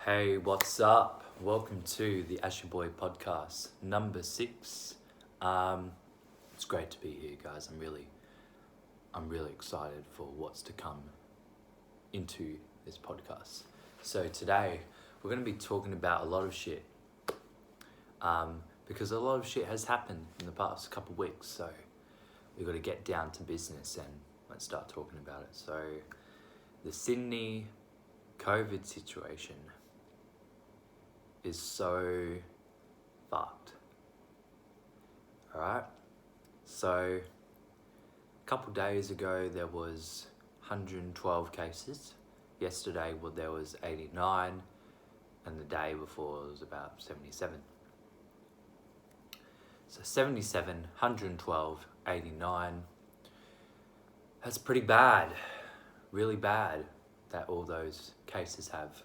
Hey, what's up? Welcome to the Ashe podcast, number 6. It's great to be here, guys. I'm really excited for what's to come into this podcast. So today we're going to be talking about a lot of shit, because a lot of shit has happened in the past couple of weeks. So we've got to get down to business and let's start talking about it. So the Sydney COVID situation is so fucked. Alright? So a couple days ago there was 112 cases. Yesterday there was 89, and the day before it was about 77. So 77, 112, 89. That's pretty bad. Really bad that all those cases have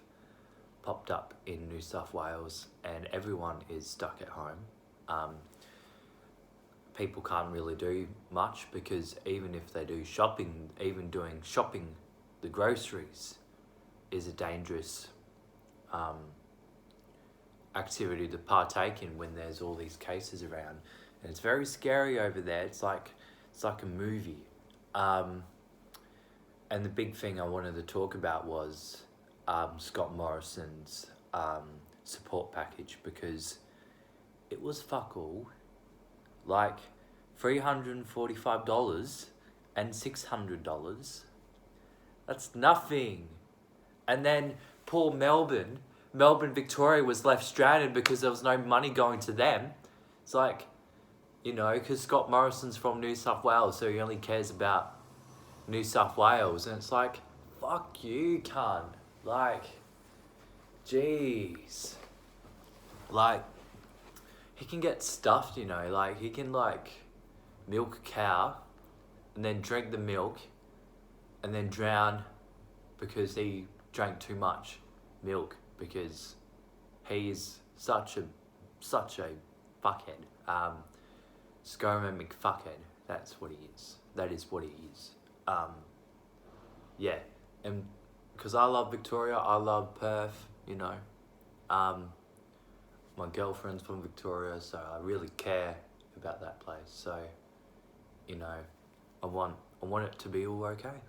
popped up in New South Wales and everyone is stuck at home. People can't really do much because even if they do shopping, even doing shopping, the groceries is a dangerous activity to partake in when there's all these cases around, and it's very scary over there. It's like a movie. And the big thing I wanted to talk about was Scott Morrison's support package, because it was fuck all. Like $345 and $600. That's nothing. And then poor Melbourne, Victoria was left stranded because there was no money going to them. It's like, because Scott Morrison's from New South Wales, so he only cares about New South Wales. And it's like, fuck you, cunt. Like, jeez. Like, he can get stuffed, like, he can, milk a cow and then drink the milk and then drown because he drank too much milk, because he's such a fuckhead. Scoma McFuckhead. That's what he is. That is what he is. Yeah. And because I love Victoria, I love Perth, my girlfriend's from Victoria, so I really care about that place. So, I want it to be all okay.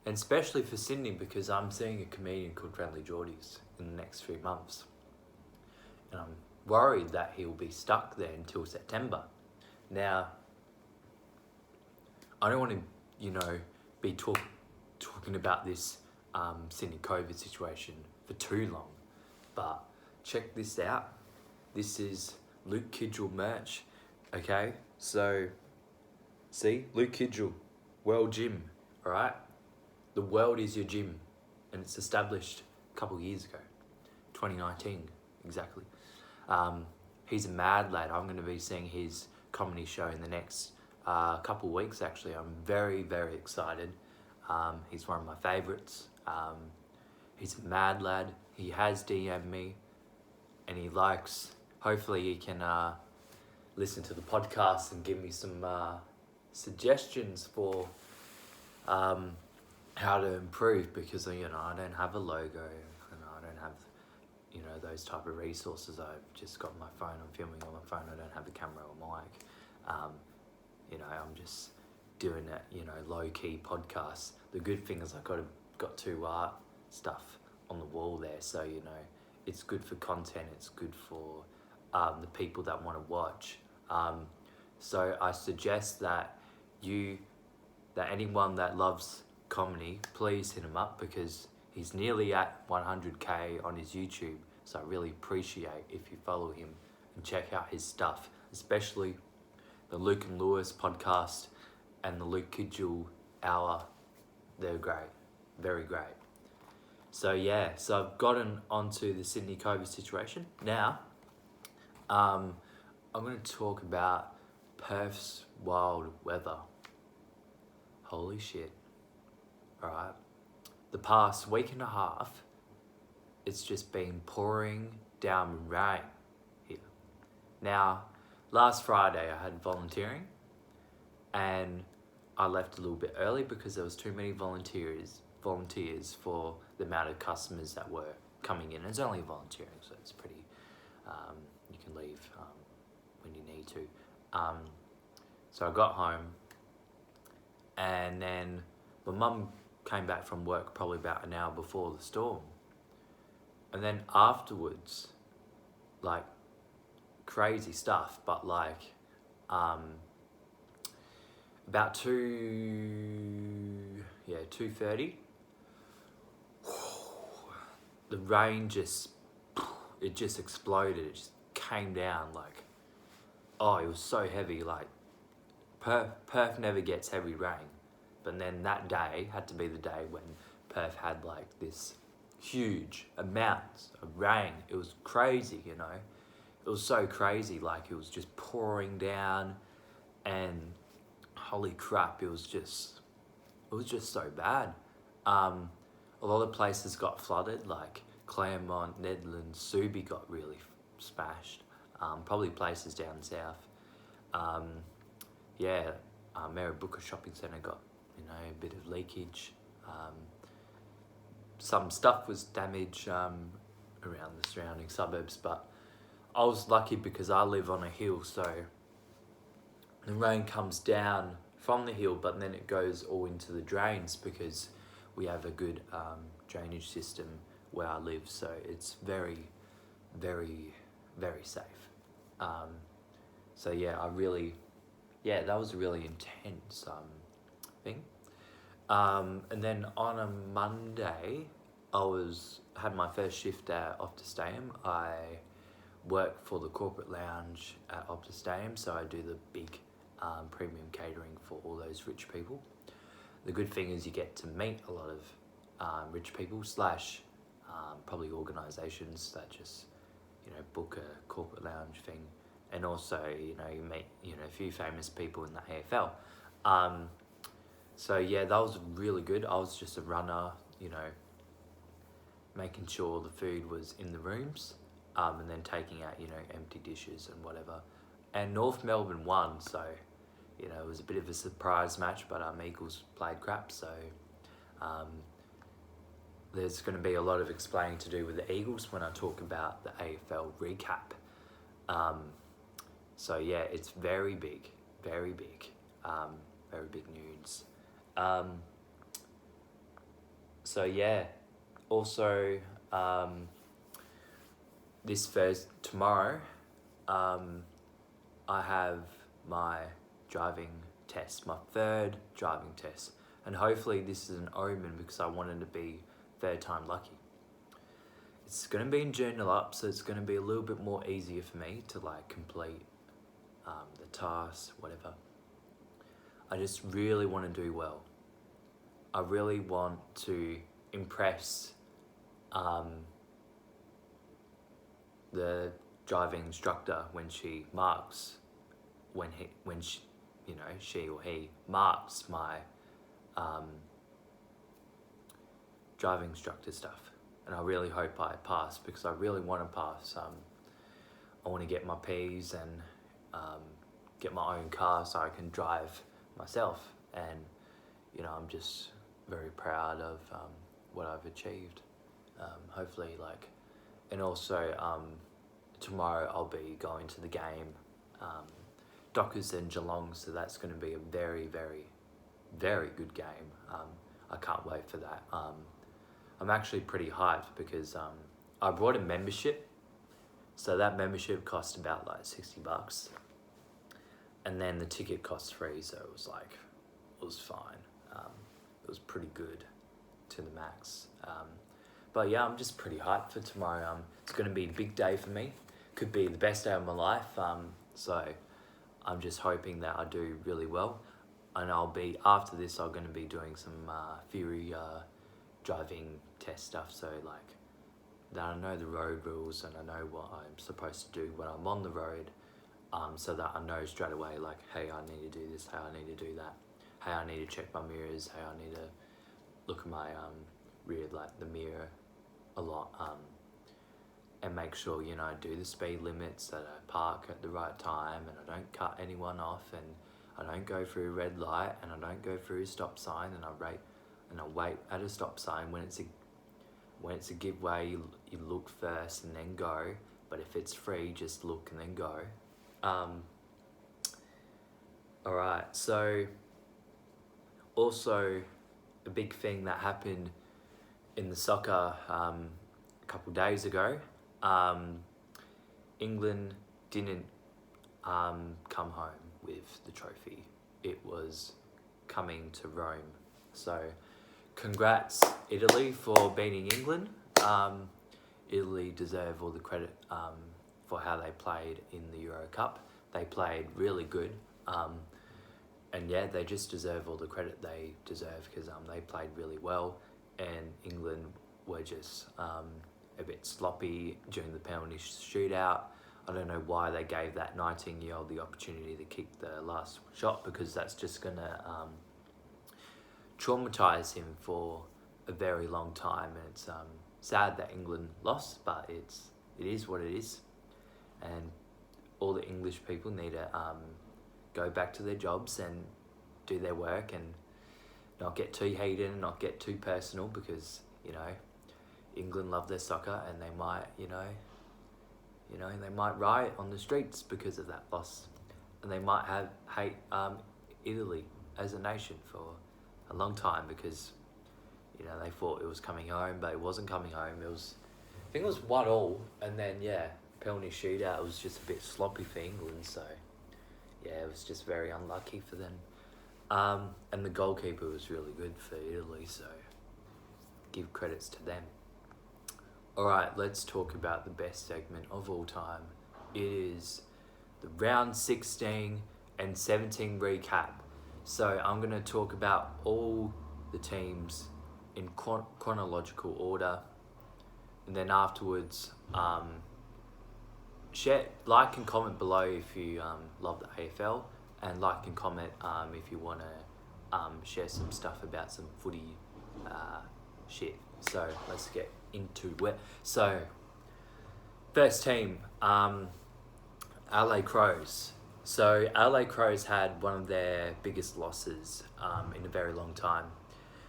And especially for Sydney, because I'm seeing a comedian called Friendly Geordies in the next 3 months. And I'm worried that he'll be stuck there until September. Now, I don't want to, be talking about this Sydney COVID situation for too long, but check this out. This is Luke Kidgell merch, okay? So, see, Luke Kidgell, World Gym, alright? The world is your gym, and it's established a couple of years ago, 2019, exactly. He's a mad lad. I'm going to be seeing his comedy show in the next couple of weeks, actually. I'm very, very excited. He's one of my favourites. He's a mad lad. He has DM'd me, and he likes, hopefully he can listen to the podcast and give me some suggestions for how to improve, because I don't have a logo, and I don't have those type of resources. I've just got my phone. I'm filming on my phone. I don't have a camera or mic. I'm just doing that, low-key podcast. The good thing is I got 2 art stuff on the wall there, so it's good for content. It's good for the people that want to watch. So I suggest that anyone that loves comedy, please hit him up, because he's nearly at 100k on his YouTube. So I really appreciate if you follow him and check out his stuff, especially the Luke and Lewis podcast and the Luke Kidgell Hour. They're great, very great. So yeah, so I've gotten onto the Sydney COVID situation. Now, I'm going to talk about Perth's wild weather. Holy shit. Alright. The past week and a half, it's just been pouring down rain here. Now, last Friday I had volunteering, and I left a little bit early because there was too many volunteers for the amount of customers that were coming in. It's only volunteering, so it's pretty, you can leave when you need to. So I got home, and then my mum came back from work probably about an hour before the storm. And then afterwards, like, crazy stuff, but like, about 2:30, the rain just exploded. It just came down like, oh, it was so heavy. Like, Perth never gets heavy rain, but then that day had to be the day when Perth had like this huge amounts of rain. It was crazy, you know. It was so crazy, like it was just pouring down, and holy crap, it was just so bad. A lot of places got flooded, like Claremont, Nedland, Subi got really smashed. Probably places down south. Maribooka Shopping Centre got, you know, a bit of leakage. Some stuff was damaged around the surrounding suburbs, but I was lucky because I live on a hill, so the rain comes down from the hill, but then it goes all into the drains because we have a good drainage system where I live, so it's very, very, very safe. So yeah, that was a really intense thing. And then on a Monday, I had my first shift at Optus Stadium. I work for the corporate lounge at Optus Stadium, so I do the big premium catering for all those rich people. The good thing is you get to meet a lot of rich people / probably organisations that just, you know, book a corporate lounge thing, and also, you know, you meet, you know, a few famous people in the AFL. So yeah, that was really good. I was just a runner, you know, making sure the food was in the rooms, and then taking out, you know, empty dishes and whatever. And North Melbourne won, so, you know, it was a bit of a surprise match, but Eagles played crap, so there's going to be a lot of explaining to do with the Eagles when I talk about the AFL recap. So yeah, it's very big, very big, very big news. So yeah, also tomorrow, I have my driving test, my third driving test, and hopefully this is an omen because I wanted to be third time lucky. It's going to be in Journal, so it's going to be a little bit more easier for me to like complete the tasks, whatever. I just really want to do well. I really want to impress the driving instructor when she marks, she or he marks my driving instructor stuff. And I really hope I pass because I really want to pass. I want to get my Ps and get my own car so I can drive myself. And, you know, I'm just very proud of what I've achieved. Hopefully, and also tomorrow I'll be going to the game, Dockers and Geelong, so that's going to be a very, very, very good game. I can't wait for that. I'm actually pretty hyped because I bought a membership, so that membership cost about like $60, and then the ticket cost free, so it was fine. It was pretty good to the max. But yeah, I'm just pretty hyped for tomorrow. It's going to be a big day for me. Could be the best day of my life. So I'm just hoping that I do really well. And after this, I'm going to be doing some theory driving test stuff. So that I know the road rules and I know what I'm supposed to do when I'm on the road. So that I know straight away, hey, I need to do this, hey, I need to do that. Hey, I need to check my mirrors, hey, I need to look at my rear, the mirror a lot, and make sure, I do the speed limits, that I park at the right time, and I don't cut anyone off, and I don't go through a red light, and I don't go through a stop sign, and I wait at a stop sign when it's when it's a giveaway, you look first and then go. But if it's free, just look and then go. Alright, so also a big thing that happened in the soccer a couple days ago, England didn't come home with the trophy. It was coming to Rome. So congrats Italy for beating England. Italy deserve all the credit for how they played in the Euro Cup. They played really good. And yeah, they just deserve all the credit they deserve because they played really well, and England were just a bit sloppy during the penalty shootout. I don't know why they gave that 19-year-old the opportunity to kick the last shot, because that's just going to traumatise him for a very long time. And it's sad that England lost, but it is what it is. And all the English people need to go back to their jobs and do their work and not get too heated and not get too personal, because, England love their soccer and they might, they might riot on the streets because of that loss. And they might hate Italy as a nation for a long time because, they thought it was coming home, but it wasn't coming home. I think it was 1-1, and then, penalty shootout. It was just a bit sloppy for England, so it was just very unlucky for them. And the goalkeeper was really good for Italy, so give credits to them. Alright, let's talk about the best segment of all time. It is the round 16 and 17 recap. So I'm going to talk about all the teams in chronological order, and then afterwards like and comment below if you love the AFL, and like and comment if you want to share some stuff about some footy shit. So let's get into it. So first team, LA Crows. So LA Crows had one of their biggest losses in a very long time.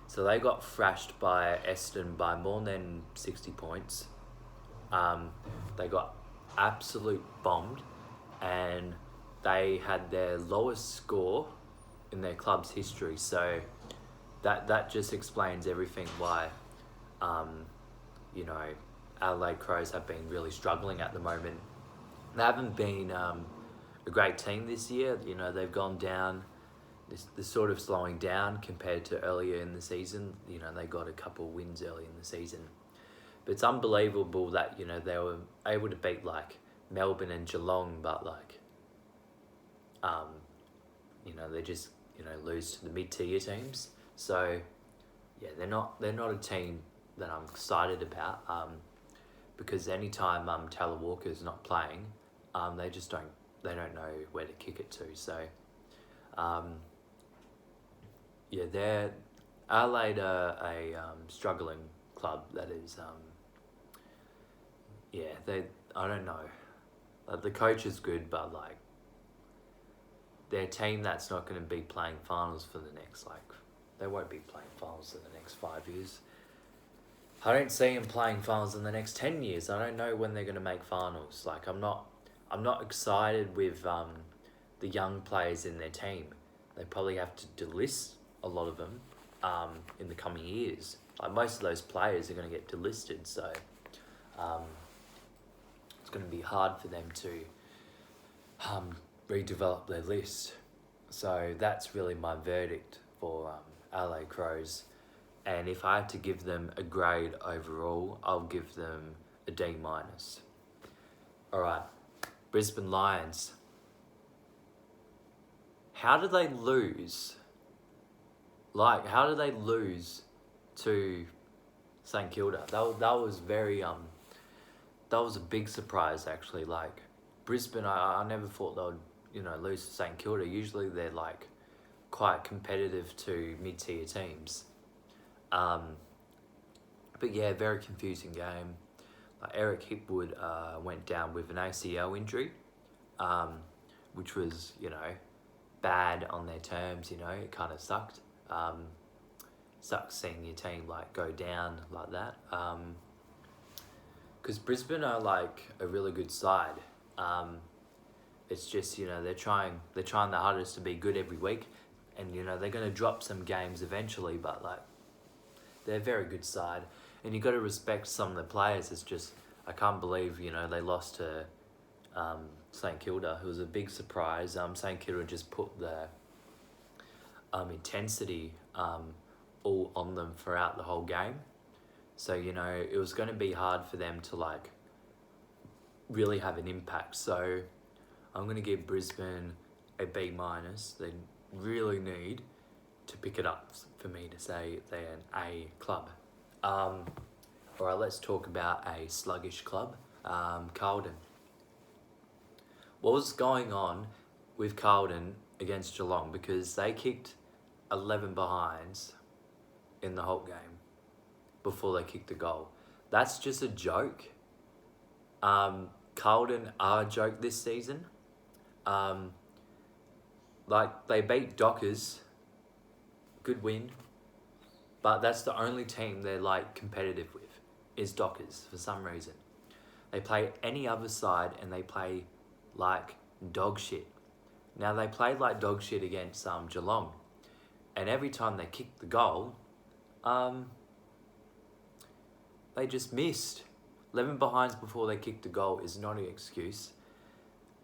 So they got thrashed by Eston by more than 60 points. They got absolute bombed, and they had their lowest score in their club's history. So that just explains everything why LA Crows have been really struggling at the moment. They haven't been a great team this year. They've gone down. They're sort of slowing down compared to earlier in the season. They got a couple of wins early in the season. But it's unbelievable that, they were able to beat, Melbourne and Geelong, but, they just, lose to the mid-tier teams. So, they're not a team that I'm excited about, because anytime Taylor Walker's not playing, they don't know where to kick it to. So, they're Adelaide a struggling club that is, I don't know. The coach is good, but they're a team that's not going to be playing finals for the next, they won't be playing finals in the next 5 years. I don't see them playing finals in the next 10 years. I don't know when they're going to make finals. I'm not excited with the young players in their team. They probably have to delist a lot of them in the coming years. Most of those players are going to get delisted, so it's going to be hard for them to redevelop their list. So that's really my verdict for LA Crows. And if I had to give them a grade overall, I'll give them a D-. Alright, Brisbane Lions. How did they lose? How did they lose to St Kilda? That was very that was a big surprise actually. Brisbane, I never thought they would lose to St Kilda. Usually they're quite competitive to mid-tier teams. But very confusing game. Eric Hipwood went down with an ACL injury, which was bad on their terms. It kind of sucked. sucks seeing your team like go down like that. Because Brisbane are like a really good side. It's just, you know, they're trying their hardest to be good every week, and you know they're going to drop some games eventually, but like they're a very good side, and you got to respect some of the players. It's just I can't believe, you know, they lost to St Kilda. It was a big surprise. St Kilda just put the intensity all on them throughout the whole game. So, you know, it was going to be hard for them to like really have an impact. So I'm going to give Brisbane a B-. They really need to pick it up for me to say they're an A club. All right, let's talk about a sluggish club, Carlton. What was going on with Carlton against Geelong? Because they kicked 11 behinds in the whole game before they kicked the goal. That's just a joke. Carlton are a joke this season. Like, they beat Dockers, good win, but that's the only team they're like competitive with, is Dockers for some reason. They play any other side and they play like dog shit. Now they played like dog shit against Geelong, and every time they kicked the goal, they just missed. 11 behinds before they kicked the goal is not an excuse.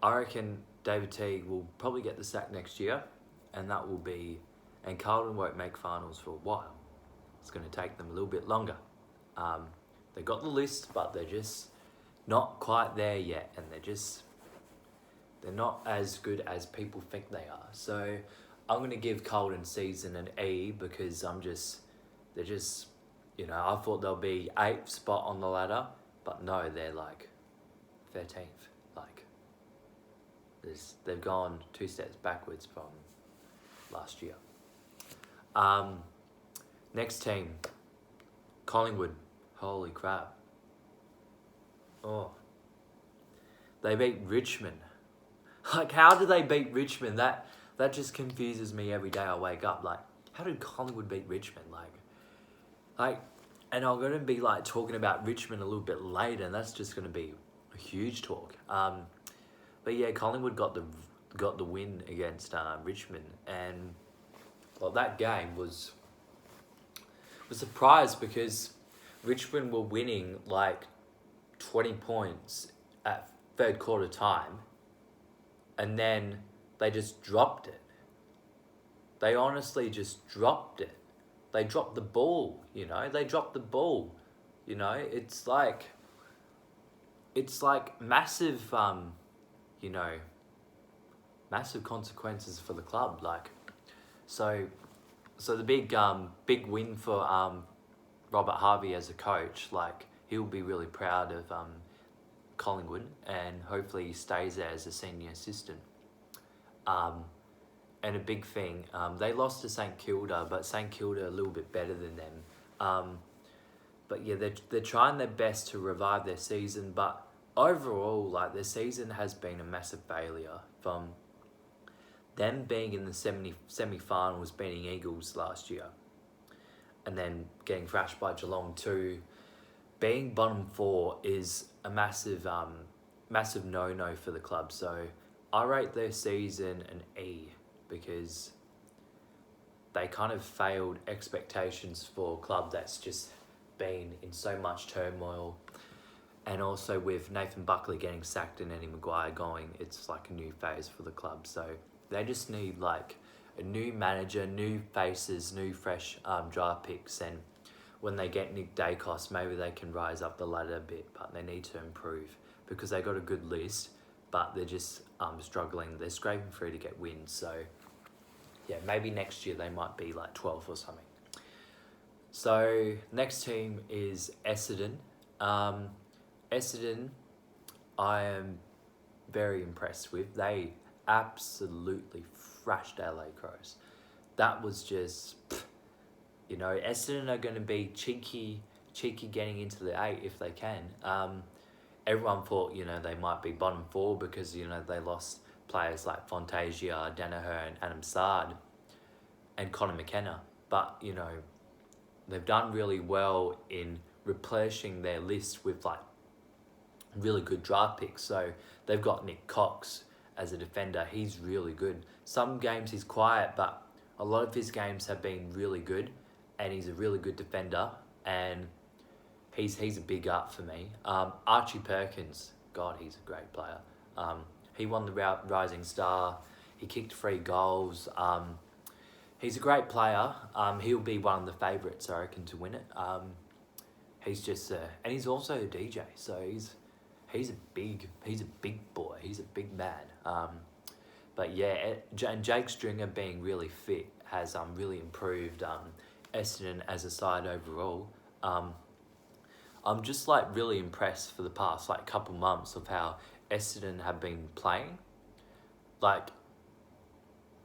I reckon David Teague will probably get the sack next year, and Carlton won't make finals for a while. It's going to take them a little bit longer. They got the list, but they're just not quite there yet, and they're not as good as people think they are. So I'm going to give Carlton season an E, because they're just, you know, I thought they'll be 8th spot on the ladder, but no, they're like 13th. Like, they've gone 2 steps backwards from last year. Next team, Collingwood. Holy crap. Oh. They beat Richmond. Like, how did they beat Richmond? That just confuses me every day I wake up. Like, how did Collingwood beat Richmond? Like, and I'm going to be like talking about Richmond a little bit later, and that's just going to be a huge talk. But yeah, Collingwood got the win against Richmond, and well, that game was a surprise, because Richmond were winning like 20 points at third quarter time, and then they just dropped it. They honestly just dropped it. They dropped the ball, you know. It's like massive, you know, massive consequences for the club. Like, so the big win for Robert Harvey as a coach. Like, he'll be really proud of Collingwood, and hopefully he stays there as a senior assistant. And a big thing, they lost to St Kilda, but St Kilda a little bit better than them. But yeah, they're trying their best to revive their season, but overall, like, their season has been a massive failure. From them being in the semi-finals, beating Eagles last year, and then getting thrashed by Geelong, to being bottom 4 is a massive no-no for the club. So I rate their season an E, because they kind of failed expectations for a club that's just been in so much turmoil. And also with Nathan Buckley getting sacked and Eddie Maguire going, it's like a new phase for the club. So they just need like a new manager, new faces, new fresh draft picks. And when they get Nick Dacos, maybe they can rise up the ladder a bit, but they need to improve, because they got a good list, but they're just struggling. They're scraping through to get wins. So yeah, maybe next year they might be like 12th or something. So next team is Essendon. Essendon, I am very impressed with. They absolutely thrashed LA Crows. That was just, you know, Essendon are going to be cheeky getting into the 8 if they can. Everyone thought, you know, they might be bottom 4 because, you know, they lost players like Fantasia, Danaher and Adam Sard and Connor McKenna. But, you know, they've done really well in replenishing their list with like really good draft picks. So they've got Nick Cox as a defender. He's really good. Some games he's quiet, but a lot of his games have been really good, and he's a really good defender, and he's a big up for me. Archie Perkins, God, he's a great player. He won the Rising Star. He kicked 3 goals. He's a great player. He'll be one of the favourites, I reckon, to win it. He's just, and he's also a DJ, so he's a big boy. He's a big man. But yeah, and Jake Stringer being really fit has really improved Essendon as a side overall. I'm just like really impressed for the past like couple months of how Essendon have been playing. Like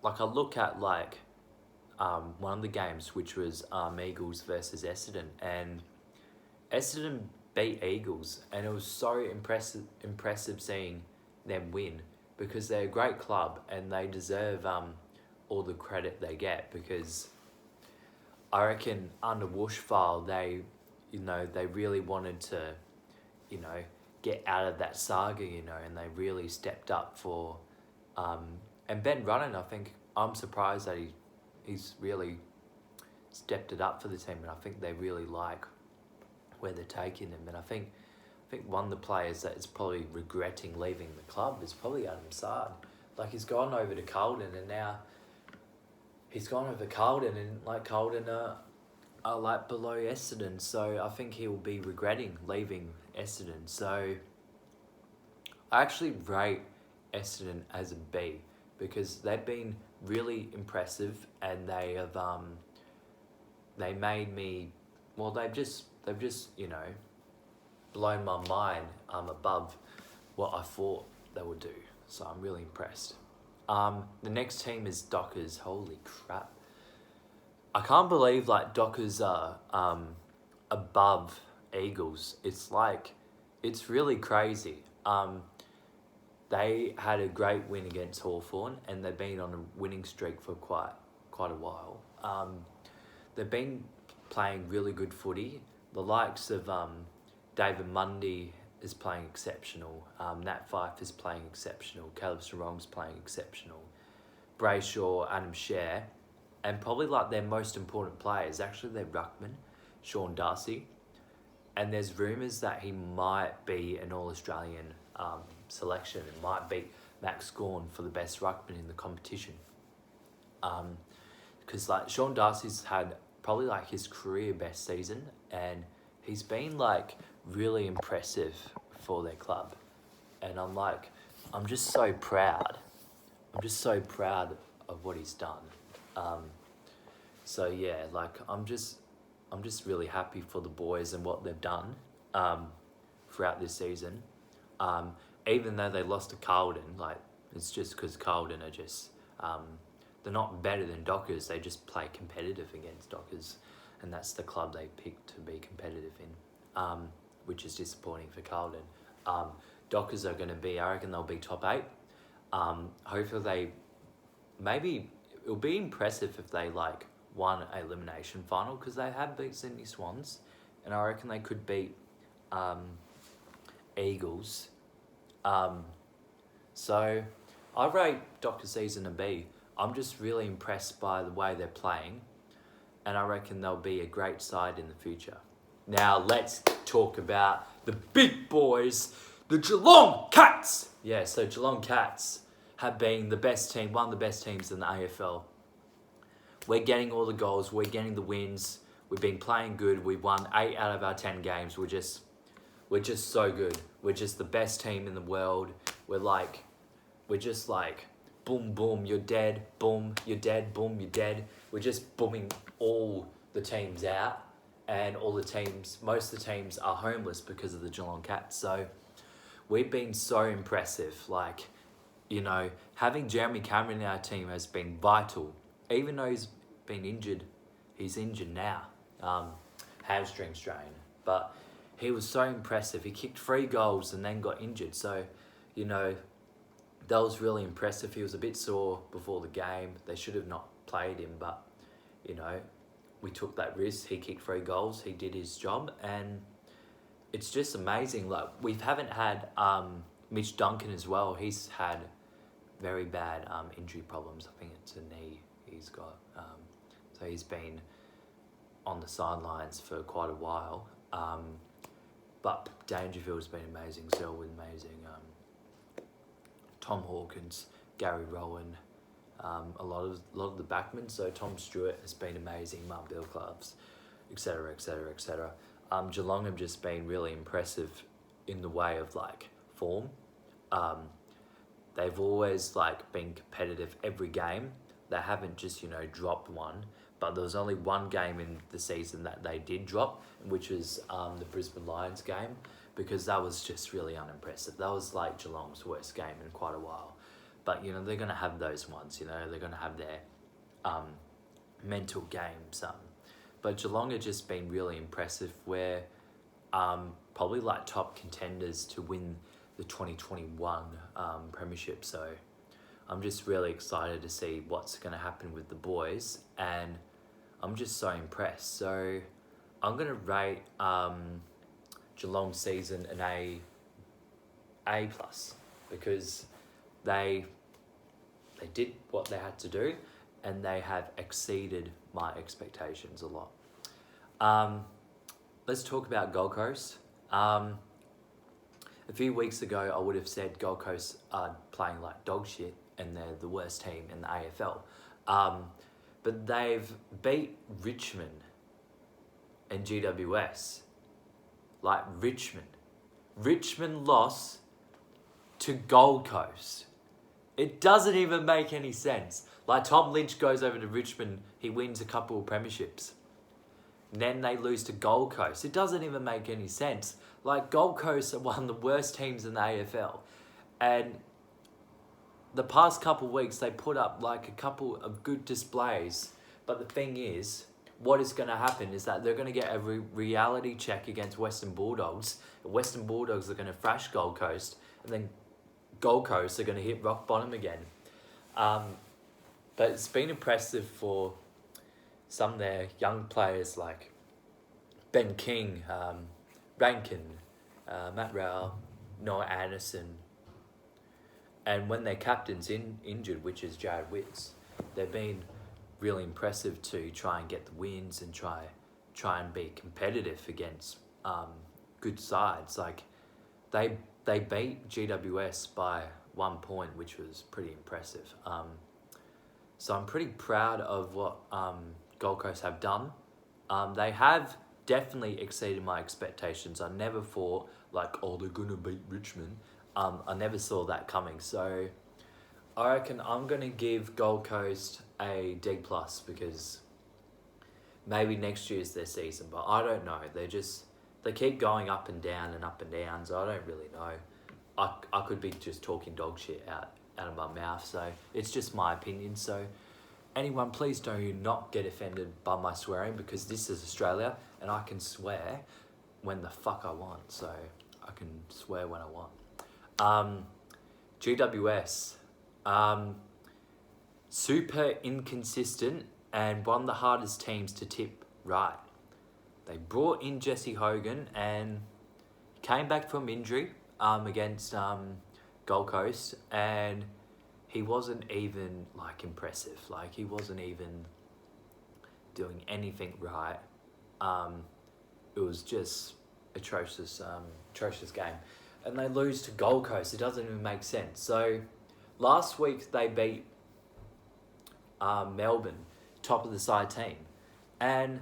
I look at like one of the games, which was Eagles versus Essendon, and Essendon beat Eagles, and it was so impressive seeing them win, because they're a great club and they deserve all the credit they get, because I reckon under Wooshfile they really wanted to, get out of that saga, and they really stepped up for, and Ben Runnan, I think, I'm surprised that he's really stepped it up for the team, and I think they really like where they're taking him, and I think one of the players that is probably regretting leaving the club is probably Adam Sard. Like, he's gone over to Carlton, and now he's gone over to Carlton, and like Carlton are like below Essendon, so I think he will be regretting leaving Essendon. So I actually rate Essendon as a B, because they've been really impressive, and they have they made me, well, they've just blown my mind above what I thought they would do. So I'm really impressed. The next team is Dockers. Holy crap. I can't believe like Dockers are above Eagles. It's really crazy. They had a great win against Hawthorn, and they've been on a winning streak for quite a while. They've been playing really good footy. The likes of David Mundy is playing exceptional. Nat Fyfe is playing exceptional. Caleb Sarong's playing exceptional. Brayshaw, Adam Scher, and probably like their most important player is actually their ruckman, Sean Darcy. And there's rumours that he might be an All-Australian selection and might beat Max Gawn for the best ruckman in the competition. Because like Sean Darcy's had probably like his career best season, and he's been like really impressive for their club. And I'm just so proud. I'm just so proud of what he's done. So yeah, like I'm just really happy for the boys and what they've done throughout this season. Even though they lost to Carlton, like it's just because Carlton are just they're not better than Dockers. They just play competitive against Dockers, and that's the club they picked to be competitive in, which is disappointing for Carlton. Dockers are going to be, I reckon they'll be top 8. Hopefully it'll be impressive if they like won an elimination final, because they have beat Sydney Swans, and I reckon they could beat Eagles. So I rate Dockers season a B. I'm just really impressed by the way they're playing, and I reckon they'll be a great side in the future. Now let's talk about the big boys, the Geelong Cats. Yeah, so Geelong Cats have been the best team, one of the best teams in the AFL. We're getting all the goals, we're getting the wins, we've been playing good, we've won 8 out of our 10 games, we're just so good. We're just the best team in the world. We're just like, boom, boom, you're dead, boom, you're dead, boom, you're dead. We're just booming all the teams out, and most of the teams are homeless because of the Geelong Cats. So we've been so impressive. Like, having Jeremy Cameron in our team has been vital. Even though he's been injured, he's injured now, hamstring strain. But he was so impressive. He kicked 3 goals and then got injured. So, that was really impressive. He was a bit sore before the game. They should have not played him, but, we took that risk. He kicked 3 goals. He did his job, and it's just amazing. Like, we haven't had Mitch Duncan as well. He's had very bad injury problems. I think it's a knee he's got. So he's been on the sidelines for quite a while. But Dangerfield's been amazing. Selwood amazing. Tom Hawkins, Gary Rowan, a lot of the backmen. So Tom Stewart has been amazing. Mark Bill Clubs, etc., etc., etc. Geelong have just been really impressive in the way of like form. They've always like been competitive every game. They haven't just dropped one, but there was only one game in the season that they did drop, which was the Brisbane Lions game, because that was just really unimpressive. That was like Geelong's worst game in quite a while. But they're gonna have those ones. They're gonna have their mental games. But Geelong have just been really impressive. We're probably like top contenders to win the 2021 premiership. So I'm just really excited to see what's going to happen with the boys, and I'm just so impressed. So I'm going to rate Geelong's season an A+, because they did what they had to do, and they have exceeded my expectations a lot. Let's talk about Gold Coast. A few weeks ago, I would have said Gold Coast are playing like dog shit and they're the worst team in the AFL. But they've beat Richmond and GWS. Like Richmond. Richmond lost to Gold Coast. It doesn't even make any sense. Like, Tom Lynch goes over to Richmond, he wins a couple of premierships. Then they lose to Gold Coast. It doesn't even make any sense. Like, Gold Coast are one of the worst teams in the AFL. And the past couple of weeks, they put up like a couple of good displays. But the thing is, what is going to happen is that they're going to get a reality check against Western Bulldogs. The Western Bulldogs are going to thrash Gold Coast. And then Gold Coast are going to hit rock bottom again. But it's been impressive for some of their young players like Ben King, Rankin, Matt Rowell, Noah Anderson. And when their captain's injured, which is Jared Witts, they've been really impressive to try and get the wins and try and be competitive against good sides. Like, they beat GWS by 1 point, which was pretty impressive. So I'm pretty proud of what Gold Coast have done. They have definitely exceeded my expectations. I never thought like, oh, they're gonna beat Richmond. I never saw that coming. So I reckon I'm gonna give Gold Coast a D+, because maybe next year's their season, but I don't know. They keep going up and down, so I don't really know. I could be just talking dog shit out of my mouth, so it's just my opinion. So anyone, please do not get offended by my swearing, because this is Australia and I can swear when the fuck I want. So I can swear when I want. GWS, super inconsistent and one of the hardest teams to tip right. They brought in Jesse Hogan and came back from injury against Gold Coast, and he wasn't even like impressive. Like, he wasn't even doing anything right. It was just atrocious game. And they lose to Gold Coast. It doesn't even make sense. So last week they beat Melbourne, top of the side team. And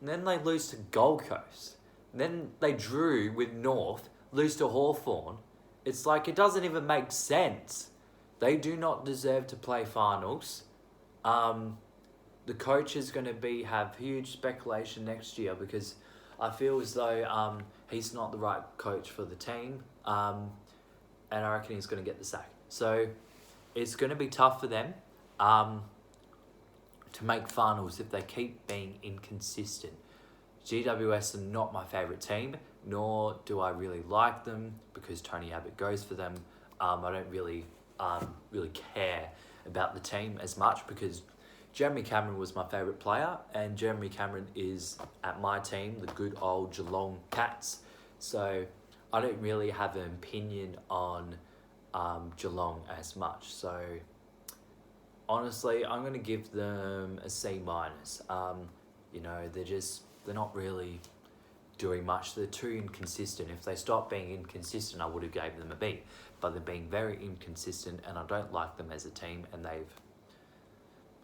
then they lose to Gold Coast. Then they drew with North, lose to Hawthorn. It's like, it doesn't even make sense. They do not deserve to play finals. The coach is going to have huge speculation next year, because I feel as though he's not the right coach for the team. And I reckon he's going to get the sack. So it's going to be tough for them to make finals if they keep being inconsistent. GWS are not my favourite team, nor do I really like them, because Tony Abbott goes for them. I don't really care about the team as much, because Jeremy Cameron was my favourite player, and Jeremy Cameron is at my team, the good old Geelong Cats. So I don't really have an opinion on Geelong as much. So honestly, I'm going to give them a C minus. You know, they're not really doing much. They're too inconsistent. If they stopped being inconsistent, I would have gave them a B. But they're being very inconsistent, and I don't like them as a team, and I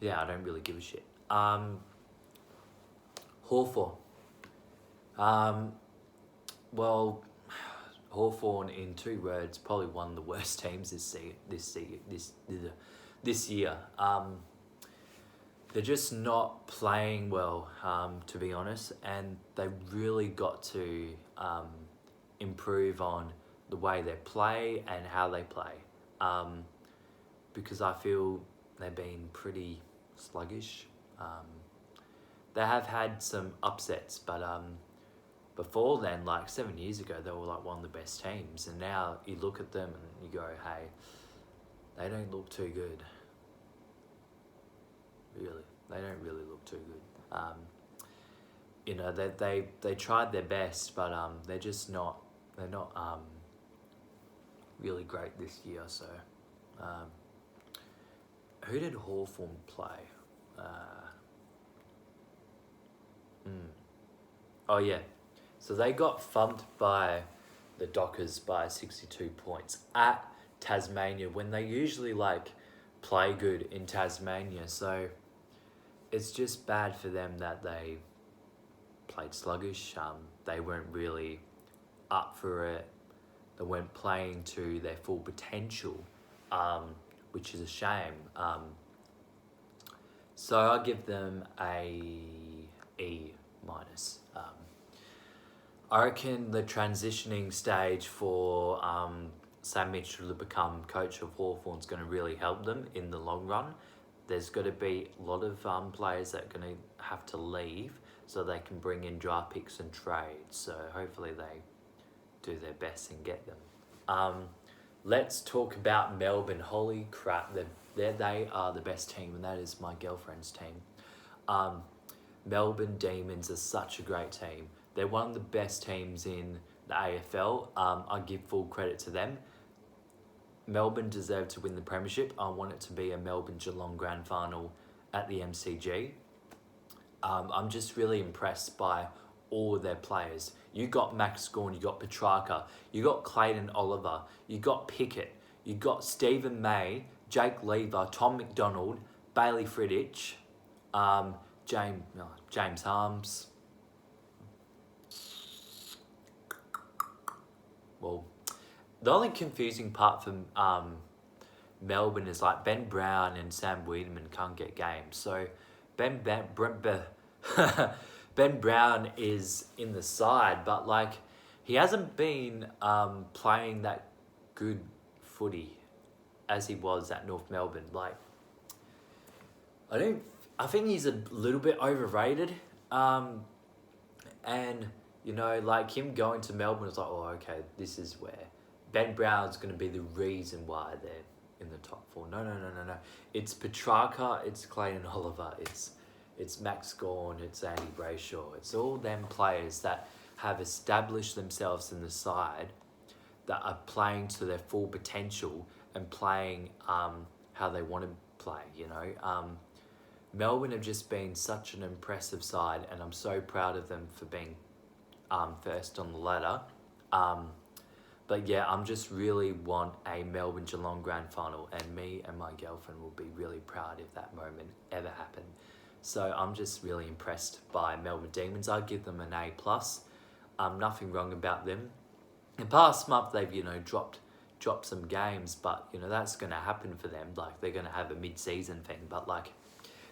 don't really give a shit. Hawthorn. Well, Hawthorn in 2 words, probably one of the worst teams this year. They're just not playing well, to be honest, and they've really got to improve on the way they play and how they play, because I feel they've been pretty sluggish. They have had some upsets, but before then, like 7 years ago, they were like one of the best teams, and now you look at them and you go, hey, they don't look too good. Really, they don't really look too good. You know, they tried their best, but they're not really great this year. So, who did Hawthorn play? Oh yeah, so they got thumped by the Dockers by 62 points at Tasmania, when they usually like play good in Tasmania. So it's just bad for them that they played sluggish. They weren't really up for it. They weren't playing to their full potential, which is a shame. So I'll give them a E minus. I reckon the transitioning stage for Sam Mitchell to become coach of Hawthorn is going to really help them in the long run. There's going to be a lot of players that are going to have to leave so they can bring in draft picks and trades. So hopefully they do their best and get them. Let's talk about Melbourne. Holy crap, they are the best team, and that is my girlfriend's team. Melbourne Demons are such a great team. They're one of the best teams in the AFL. I give full credit to them. Melbourne deserve to win the premiership. I want it to be a Melbourne-Geelong grand final at the MCG. I'm just really impressed by all of their players. You got Max Gawn, you got Petrarca, you got Clayton Oliver, you got Pickett, you got Stephen May, Jake Lever, Tom McDonald, Bailey Friedrich, James Harms. Well, the only confusing part for Melbourne is like Ben Brown and Sam Wiedemann can't get games. So Ben Brown is in the side, but like he hasn't been playing that good footy as he was at North Melbourne. Like I think he's a little bit overrated. And you know, like him going to Melbourne is like, oh, okay, this is where Ben Brown's going to be the reason why they're in the top 4. No. It's Petrarca, it's Clayton Oliver, it's Max Gawn, it's Andy Brayshaw. It's all them players that have established themselves in the side that are playing to their full potential and playing how they want to play, you know. Melbourne have just been such an impressive side, and I'm so proud of them for being first on the ladder. But yeah, I'm just really want a Melbourne-Geelong grand final, and me and my girlfriend will be really proud if that moment ever happened. So I'm just really impressed by Melbourne Demons. I'd give them an A+. Nothing wrong about them. In past month, they've, you know, dropped some games, but, you know, that's going to happen for them. Like, they're going to have a mid-season thing, but, like,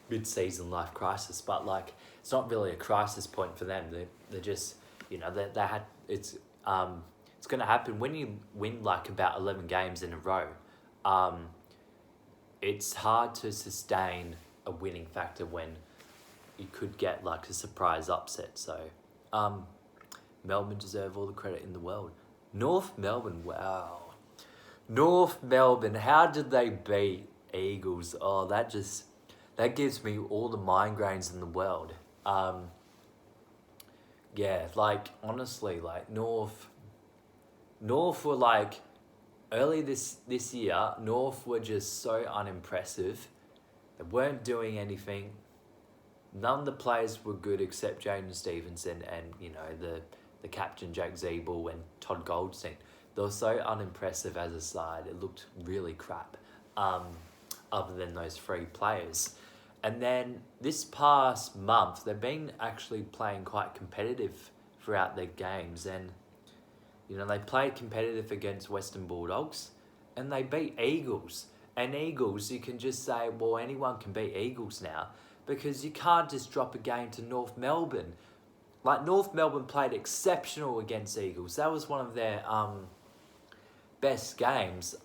mid-season life crisis. But, like, it's not really a crisis point for them. They're just, you know, it's going to happen when you win, like, about 11 games in a row. It's hard to sustain a winning factor when you could get, like, a surprise upset. So, Melbourne deserve all the credit in the world. North Melbourne, wow. North Melbourne, how did they beat Eagles? Oh, that That gives me all the migraines in the world. Yeah, like honestly, like North were like early this year. North were just so unimpressive. They weren't doing anything. None of the players were good except Jaden Stevenson and the captain Jack Zeeble and Todd Goldstein. They were so unimpressive as a side. It looked really crap. Other than those three players. And then this past month, they've been actually playing quite competitive throughout their games. And, they played competitive against Western Bulldogs and they beat Eagles. And Eagles, you can just say, well, anyone can beat Eagles now because you can't just drop a game to North Melbourne. Like, North Melbourne played exceptional against Eagles. That was one of their best games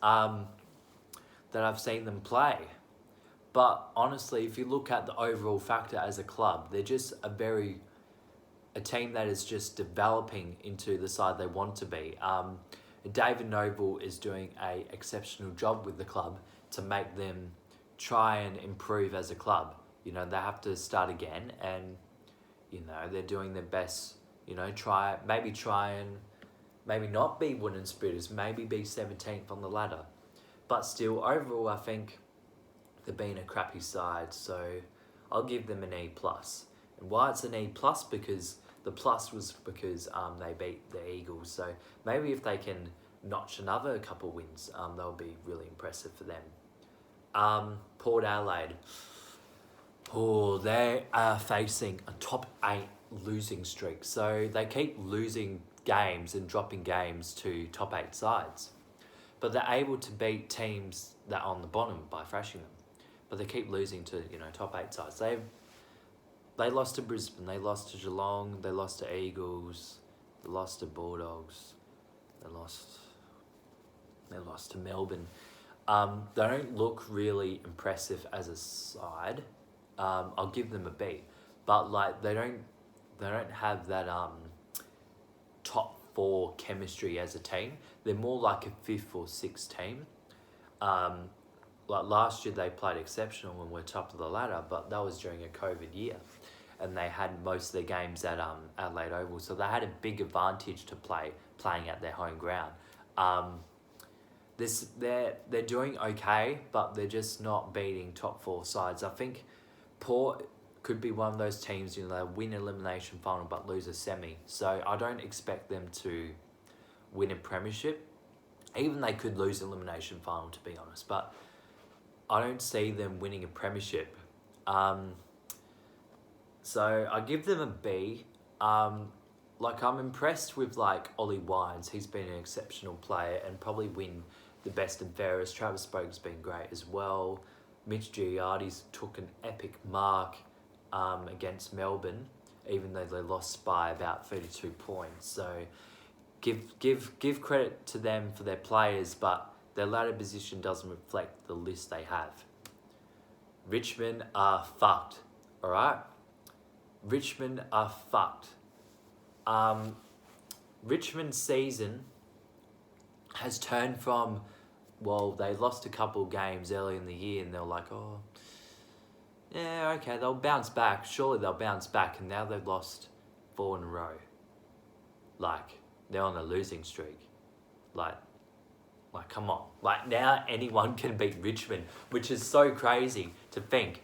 that I've seen them play. But honestly, if you look at the overall factor as a club, they're just a team that is just developing into the side they want to be. David Noble is doing an exceptional job with the club to make them try and improve as a club. They have to start again and, they're doing their best, try and maybe not be wooden spitters, maybe be 17th on the ladder. But still, overall, I think they've been a crappy side, so I'll give them an E+. And why it's an E+? Because the plus was because they beat the Eagles. So maybe if they can notch another couple wins, they'll be really impressive for them. Port Adelaide. Oh, they are facing a top 8 losing streak. So they keep losing games and dropping games to top 8 sides. But they're able to beat teams that are on the bottom by thrashing them. But they keep losing to, top 8 sides. They lost to Brisbane, they lost to Geelong, they lost to Eagles, they lost to Bulldogs, they lost to Melbourne. They don't look really impressive as a side. I'll give them a B. But like they don't have that top 4 chemistry as a team. They're more like a 5th or 6th team. Like last year they played exceptional and were top of the ladder, but that was during a COVID year. And they had most of their games at Adelaide Oval. So they had a big advantage to playing at their home ground. They're doing okay, but they're just not beating top 4 sides. I think Port could be one of those teams, they win elimination final but lose a semi. So I don't expect them to win a premiership. Even they could lose elimination final, to be honest. But I don't see them winning a premiership. So I give them a B. I'm impressed with Ollie Wines. He's been an exceptional player and probably win the best and fairest. Travis Spoke's been great as well. Mitch Giardi's took an epic mark against Melbourne, even though they lost by about 32 points. So give credit to them for their players, but their ladder position doesn't reflect the list they have. Richmond are fucked, all right? Richmond are fucked. Richmond's season has turned from, they lost a couple of games early in the year and they're like, oh, yeah, okay, they'll bounce back. Surely they'll bounce back. And now they've lost 4 in a row. They're on a losing streak. Come on. Now anyone can beat Richmond, which is so crazy to think.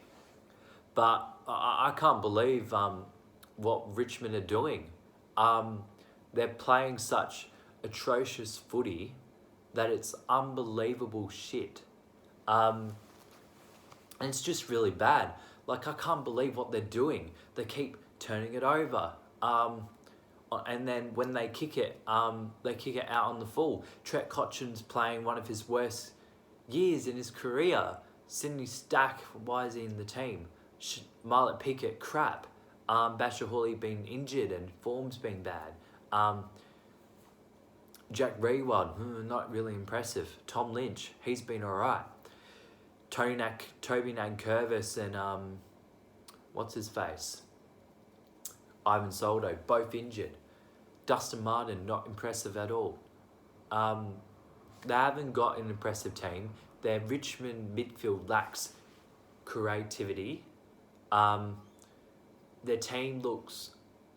But I can't believe what Richmond are doing. They're playing such atrocious footy that it's unbelievable shit. And it's just really bad. I can't believe what they're doing. They keep turning it over. And then when they kick it out on the full. Trent Cotchin's playing one of his worst years in his career. Sydney Stack, why is he in the team? Marlett Pickett, crap. Basher Hawley been injured and form's been bad. Jack Rewald, not really impressive. Tom Lynch, he's been alright. Toby Nankervis and what's his face? Ivan Soldo, both injured. Dustin Martin, not impressive at all. They haven't got an impressive team. Their Richmond midfield lacks creativity. Their team looks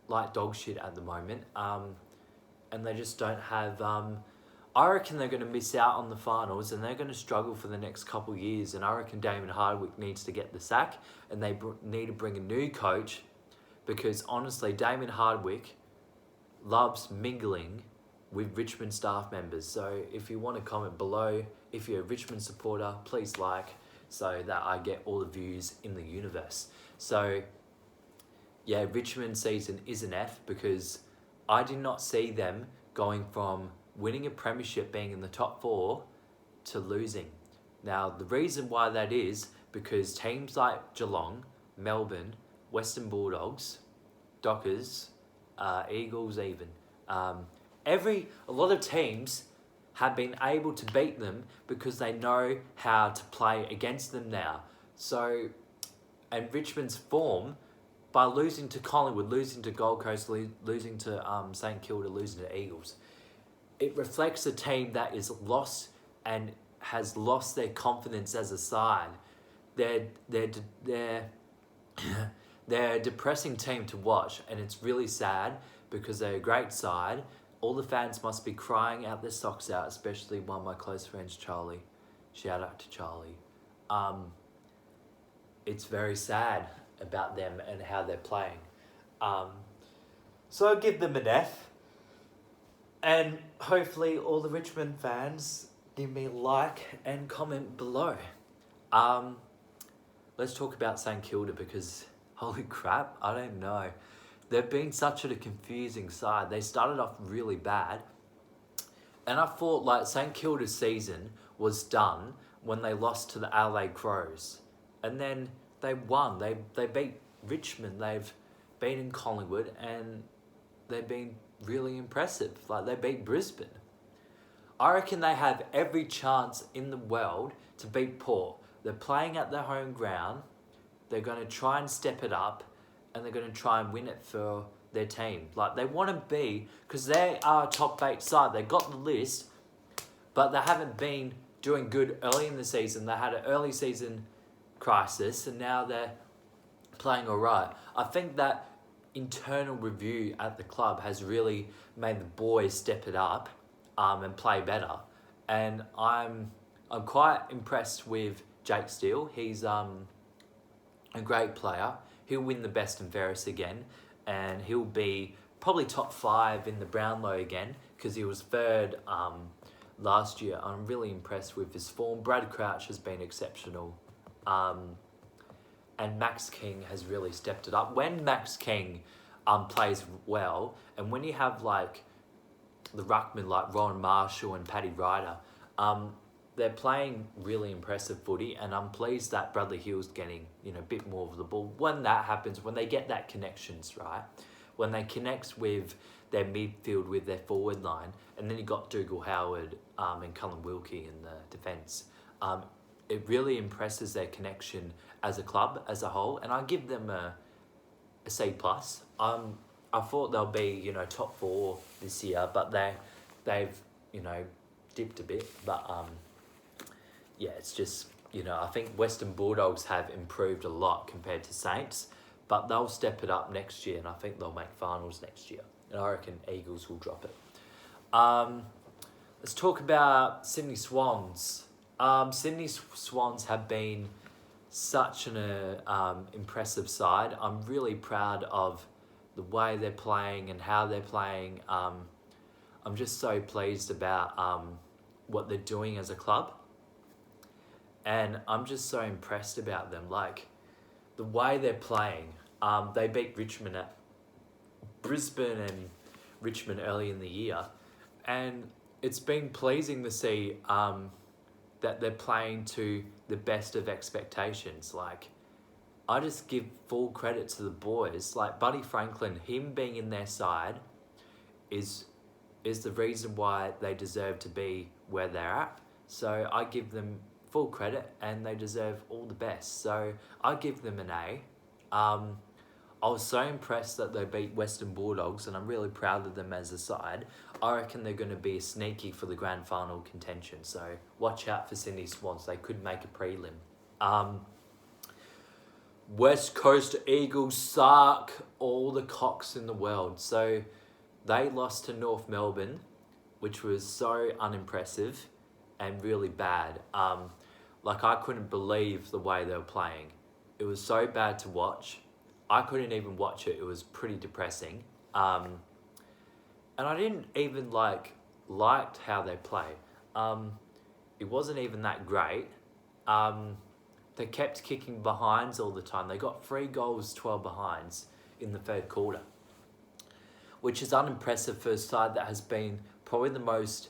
like dog shit at the moment, and they just don't have. I reckon they're going to miss out on the finals, and they're going to struggle for the next couple of years. And I reckon Damon Hardwick needs to get the sack, and they need to bring a new coach, because honestly, Damon Hardwick loves mingling with Richmond staff members. So if you want to comment below, if you're a Richmond supporter, please like, so that I get all the views in the universe. So yeah, Richmond season is an F, because I did not see them going from winning a premiership, being in the top 4, to losing. Now, the reason why that is because teams like Geelong, Melbourne, Western Bulldogs, Dockers, Eagles even, a lot of teams have been able to beat them because they know how to play against them now. So, and Richmond's form, by losing to Collingwood, losing to Gold Coast, losing to St Kilda, losing to Eagles, it reflects a team that is lost and has lost their confidence as a side. They're a depressing team to watch, and it's really sad because they're a great side. All the fans must be crying out their socks out, especially one of my close friends, Charlie. Shout out to Charlie. It's very sad about them and how they're playing. So I'll give them an F. And hopefully all the Richmond fans give me a like and comment below. Let's talk about St Kilda, because holy crap, I don't know. They've been such a confusing side. They started off really bad. And I thought like St Kilda's season was done when they lost to the Adelaide Crows. And then they won. They beat Richmond. They've been in Collingwood, and they've been really impressive. Like, they beat Brisbane. I reckon they have every chance in the world to beat Port. They're playing at their home ground. They're going to try and step it up, and they're going to try and win it for their team. Like, they want to be, because they are a top 8 side. They got the list, but they haven't been doing good early in the season. They had an early season crisis, and now they're playing all right. I think that internal review at the club has really made the boys step it up and play better. And I'm quite impressed with Jake Steele. He's a great player. He'll win the best and fairest again, and he'll be probably top 5 in the Brownlow again, because he was 3rd last year. I'm really impressed with his form. Brad Crouch has been exceptional. And Max King has really stepped it up. When Max King plays well, and when you have like the ruckman like Ron Marshall and Paddy Ryder, they're playing really impressive footy, and I'm pleased that Bradley Hill's getting a bit more of the ball. When that happens, when they get that connections right, when they connect with their midfield, with their forward line, and then you got Dougal Howard and Cullen Wilkie in the defence, it really impresses their connection as a club as a whole, and I give them a C+. I thought they'll be top 4 this year, but they've dipped a bit. But yeah, it's just I think Western Bulldogs have improved a lot compared to Saints, but they'll step it up next year, and I think they'll make finals next year. And I reckon Eagles will drop it. Let's talk about Sydney Swans. Sydney Swans have been such an impressive side. I'm really proud of the way they're playing and how they're playing. I'm just so pleased about what they're doing as a club. And I'm just so impressed about them. Like, the way they're playing. They beat Richmond at Brisbane and Richmond early in the year. And it's been pleasing to see that they're playing to the best of expectations. Like, I just give full credit to the boys. Like, Buddy Franklin, him being in their side is the reason why they deserve to be where they're at. So I give them full credit, and they deserve all the best. So I give them an A. I was so impressed that they beat Western Bulldogs, and I'm really proud of them as a side. I reckon they're going to be sneaky for the grand final contention. So watch out for Sydney Swans. They could make a prelim. West Coast Eagles suck. All the cocks in the world. So they lost to North Melbourne, which was so unimpressive and really bad. Like, I couldn't believe the way they were playing. It was so bad to watch. I couldn't even watch it. It was pretty depressing. And I didn't even liked how they play. It wasn't even that great. They kept kicking behinds all the time. They got 3 goals, 12 behinds in the third quarter, which is unimpressive for a side that has been probably the most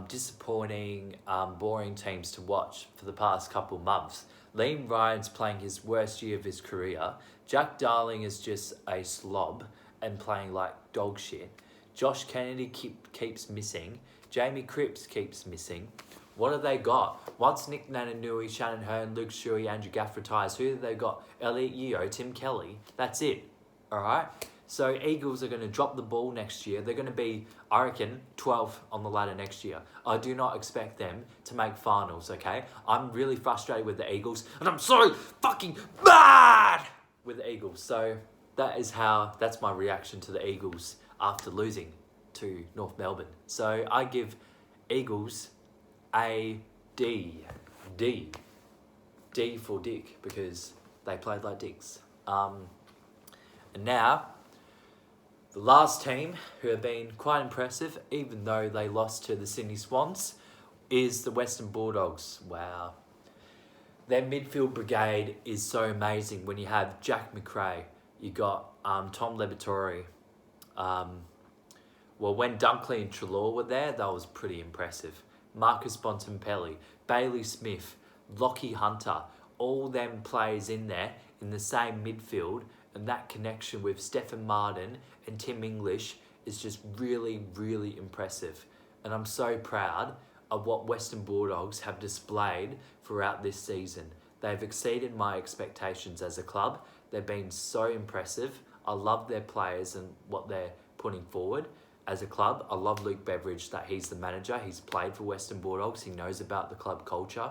disappointing, boring teams to watch for the past couple of months. Liam Ryan's playing his worst year of his career. Jack Darling is just a slob and playing like dog shit. Josh Kennedy keeps missing. Jamie Cripps keeps missing. What have they got? Once Nick Nananui, Shannon Hearn, Luke Shuey, Andrew Gaff retires, who have they got? Elliot Yeo, Tim Kelly. That's it. All right? So Eagles are going to drop the ball next year. They're going to be, I reckon, 12th on the ladder next year. I do not expect them to make finals, okay? I'm really frustrated with the Eagles, and I'm so fucking mad with the Eagles. So that's my reaction to the Eagles after losing to North Melbourne. So I give Eagles a D. D for dick, because they played like dicks. And now, the last team who have been quite impressive, even though they lost to the Sydney Swans, is the Western Bulldogs. Wow. Their midfield brigade is so amazing. When you have Jack McRae, you got Tom Lebatori. Well, when Dunkley and Treloar were there, that was pretty impressive. Marcus Bontempelli, Bailey Smith, Lockie Hunter, all them players in there in the same midfield, and that connection with Stephen Martin and Tim English is just really, really impressive. And I'm so proud of what Western Bulldogs have displayed throughout this season. They've exceeded my expectations as a club. They've been so impressive. I love their players and what they're putting forward. As a club, I love Luke Beveridge, that he's the manager. He's played for Western Bulldogs. He knows about the club culture.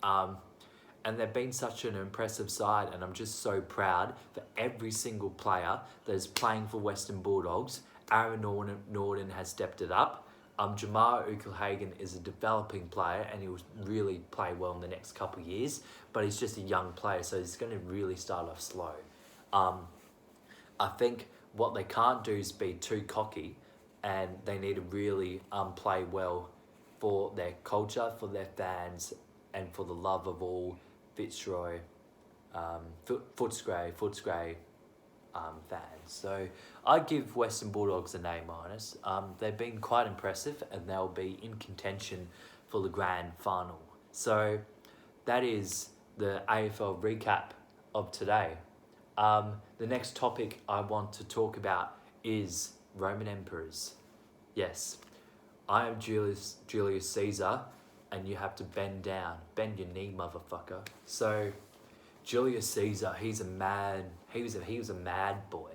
And they've been such an impressive side, and I'm just so proud for every single player that is playing for Western Bulldogs. Aaron Norden has stepped it up. Jamar Ukelhagen is a developing player, and he'll really play well in the next couple of years, but he's just a young player, so he's going to really start off slow. I think what they can't do is be too cocky, and they need to really play well for their culture, for their fans, and for the love of all Fitzroy, Footscray fans. So I give Western Bulldogs an A-. They've been quite impressive, and they'll be in contention for the grand final. So that is the AFL recap of today. The next topic I want to talk about is Roman emperors. Yes, I am Julius Caesar, and you have to bend down. Bend your knee, motherfucker. So, Julius Caesar, he was a mad boy.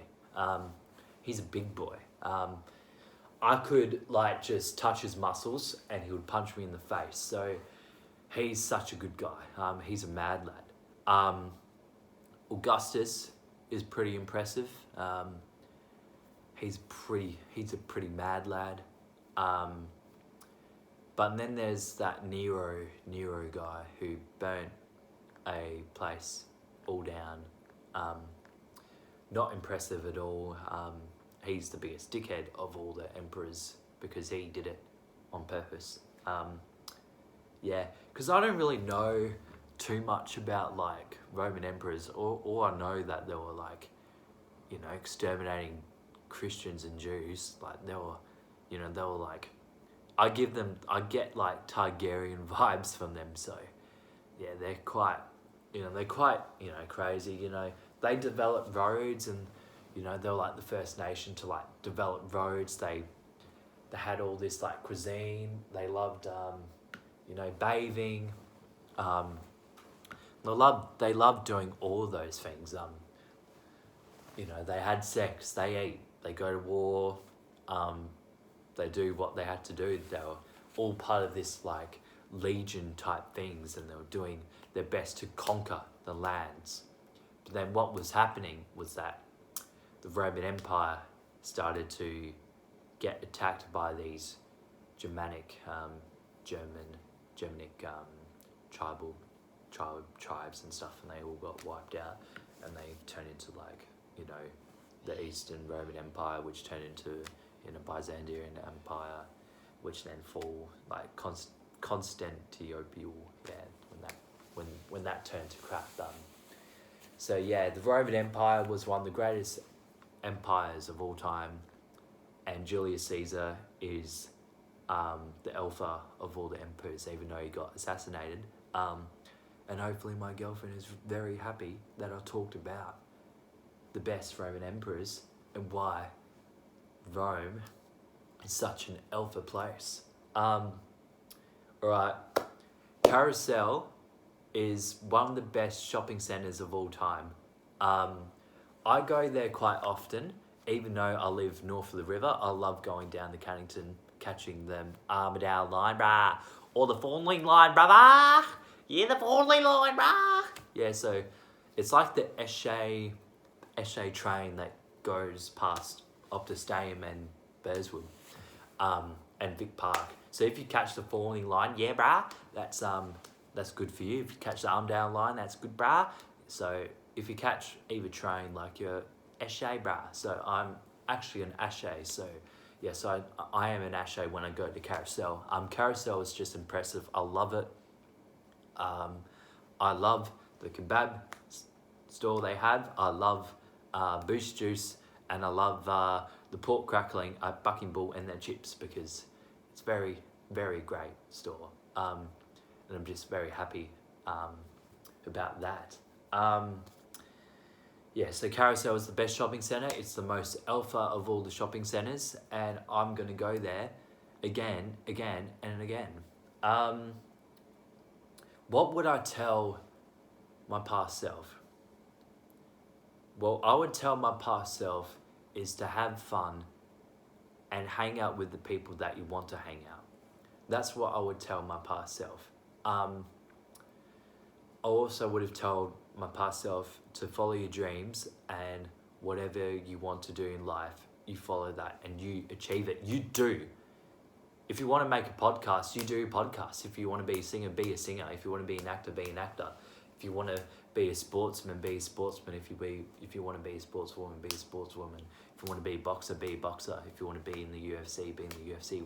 He's a big boy. I could just touch his muscles and he would punch me in the face. So, he's such a good guy. He's a mad lad. Augustus is pretty impressive. He's a pretty mad lad. But then there's that Nero guy who burnt a place all down. Not impressive at all. He's the biggest dickhead of all the emperors because he did it on purpose. Yeah, because I don't really know too much about Roman emperors. All I know that they were exterminating Christians and Jews. They were I get Targaryen vibes from them, so yeah, they're quite crazy, They developed roads, and they were the first nation to develop roads. They had all this cuisine. They loved bathing. They loved doing all of those things. They had sex, they eat, they go to war, they do what they had to do. They were all part of this legion type things, and they were doing their best to conquer the lands. then what was happening was that the Roman Empire started to get attacked by these Germanic tribes and stuff, and they all got wiped out, and they turned into the Eastern Roman Empire, which turned into Byzantine Empire, which then fall like Constantinople. When that turned to crap. So yeah, the Roman Empire was one of the greatest empires of all time, and Julius Caesar is the alpha of all the emperors, even though he got assassinated. And hopefully my girlfriend is very happy that I talked about the best Roman emperors and why Rome is such an alpha place. Alright, Carousel is one of the best shopping centres of all time. I go there quite often, even though I live north of the river. I love going down the Cannington, catching the Armadale line, brah, or the Thornley line, brother. Yeah, the Thornley line, brah. Yeah, so it's like the Ashe train that goes past Optus Stadium and Burswood, and Vic Park. So if you catch the Thornley line, yeah, brah, that's good for you. If you catch the Armadale line, that's good, brah. So if you catch either train, like you're Ashe, brah. So I'm actually an Ashe. So yeah, so I am an Ashe when I go to Carousel. Carousel is just impressive. I love it. I love the kebab store they have. I love Boost Juice, and I love the pork crackling at Bucking Bull and their chips, because it's very, very great store. And I'm just very happy about that. Yeah, so Carousel is the best shopping centre. It's the most alpha of all the shopping centres, and I'm going to go there again, and again. What would I tell my past self? Well, I would tell my past self is to have fun and hang out with the people that you want to hang out. That's what I would tell my past self. I also would have told my past self to follow your dreams, and whatever you want to do in life, you follow that and you achieve it. You do. If you want to make a podcast, you do podcasts. If you want to be a singer, be a singer. If you want to be an actor, be an actor. If you want to be a sportsman, be a sportsman. If you want to be a sportswoman, be a sportswoman. If you want to be a boxer, be a boxer. If you want to be in the UFC, be in the UFC.